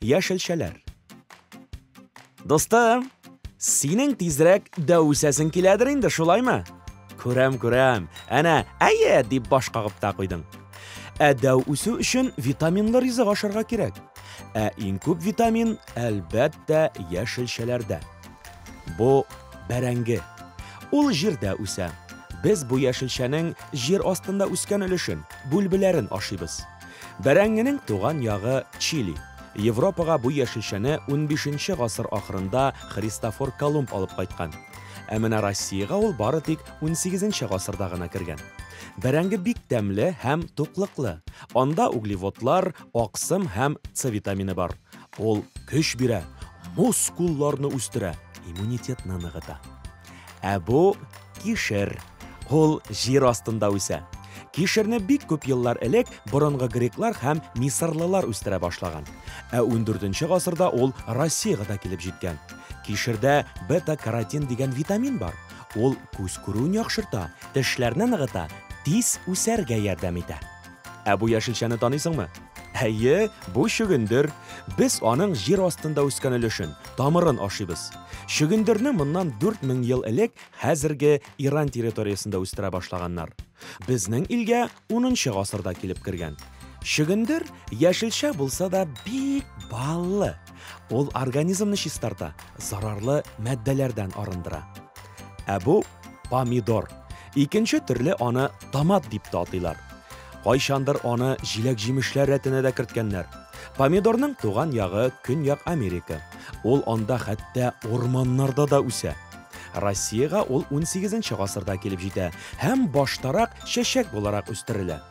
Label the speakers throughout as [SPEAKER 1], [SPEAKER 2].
[SPEAKER 1] яшелчәләр. Достым, синең тизрәк дә үсәсең киләдер инде, шулаймы? Күрәм. Әнә, әйе, дип баш кагып та куйдың. Дәү үсү өчен витаминлы ризык ашарга кирәк. Иң күп витамин әлбәттә яшелчәләрдә. Бу бәрәңге. Ул җирдә үсә. Без бу яшелчәнең җир астында үскән өлешен, бүлбеләрен ашыйбыз. Бәрәңгенең туган ягы Чили. Европага бу яшелчәне 15-нче гасыр ахырында Христофор Колумб алып кайткан. Менә Россиягә ул бары тик 18-нче гасырда гына кергән. Бәрәңге бик тәмле һәм туклыклы. Анда углеводлар, аксым һәм С витамины бар. Ул көч бирә, мускулларны үстерә, иммунитетны ныгыта. Бу кишер. Ул җир астында үсә. Кишерне бик күп еллар элек борынгы греклар һәм мисырлылар үстерә башлаган. 14-нче гасырда ул Россиягә да килеп җиткән. Кишердә бета-каротин дигән витамин бар. Ул күз күрүен яхшырта, тешләрне ныгыта, тиз үсәргә ярдәм итә. Бу яшелчәне таныйсыңмы? Әйе, бу шөгендер. Без аның җир астында үскән өлешен, тамырын ашыйбыз. Шөгендерне моннан 4000 ел элек хәзерге Иран территориясендә үстерә башлаганнар. Безнең илгә 10-нчы гасырда килеп кергән. Шөгендер яшелчә булса да бик баллы. Ул организмны чистарта, зарарлы матдәләрдән арындыра. Бу помидор. Икенче төрле аны томат дип тә атыйлар. Кайчандыр аны җиләк-җимешләр рәтенә дә керткәннәр. Помидорның туган ягы Көньяк Америка. Ул анда хәтта орманнарда да үсә. Россиягә ул 18-нче гасырда килеп җитә һәм баштарак чәчәк буларак үстерелә.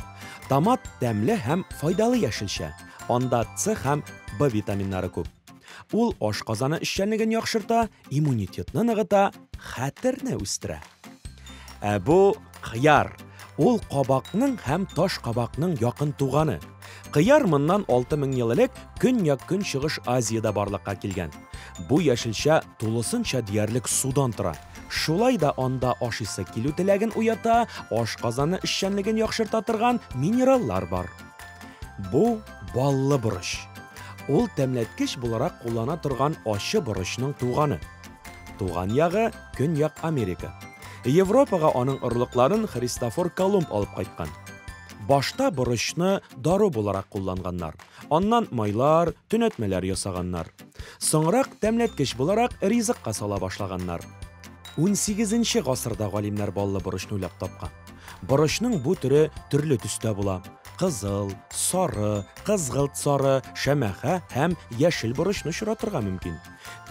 [SPEAKER 1] Томат тәмле һәм файдалы яшелчә. Анда С һәм Б витаминнары күп. Ул ашказаны эшчәнлеген яхшырта, иммунитетны ныгыта, хәтерне үстерә. Бу хыяр. Ул кабакның һәм таш кабакның якын туганы. Кыяр моннан 6000 ел элек Көньяк-Көнчыгыш Азиядә барлыкка килгән. Бу яшелчә тулысынча диярлек судан тора. Шулай да анда ашыйсы килү теләген уята, ашказаны эшчәнлеген яхшырта торган минераллар бар. Бу баллы борыч. Ул тәмләткеч буларак куллана торган ачы борычның туганы. Туган ягы Көньяк Америка. Европага аның орлыкларын Христофор Колумб алып кайткан. Башта борычны дару буларак кулланганнар. Аннан майлар, төнәтмәләр ясаганнар. Соңрак тәмләткеч буларак ризыкка сала башлаганнар. 18-нче гасырда галимнәр баллы борычны уйлап тапкан. Борычның бу төре төрле төстә була. Кызыл, сары, кызгылт сары, шәмәхә һәм яшел борычны очратырга мөмкин.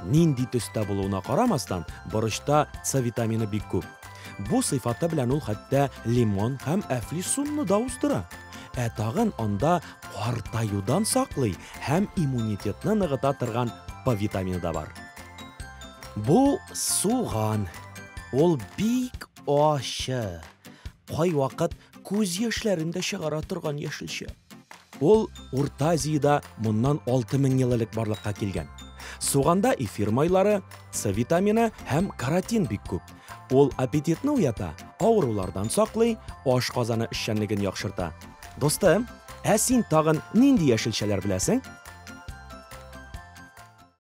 [SPEAKER 1] Нинди төстә булуына карамастан, борычта С витамины бик күп. Бу сыйфаты белән ул хәтта лимон һәм әфлисунны да уздыра. Тагын анда картаюдан саклый һәм иммунитетны ныгыта торган П витамины да бар. Бу суган. Ул бик ачы. Кайвакыт күз яшьләрен дә чыгара торган яшелчә. Ул Урта Азиядә моннан 6000 ел элек барлыкка килгән. Суганда эфир майлары, С витамины һәм каротин бик күп. Ул аппетитны уята, авырулардан саклый, ашказаны эшчәнлеген яхшырта. Достым, син тагын нинди яшелчәләр беләсең?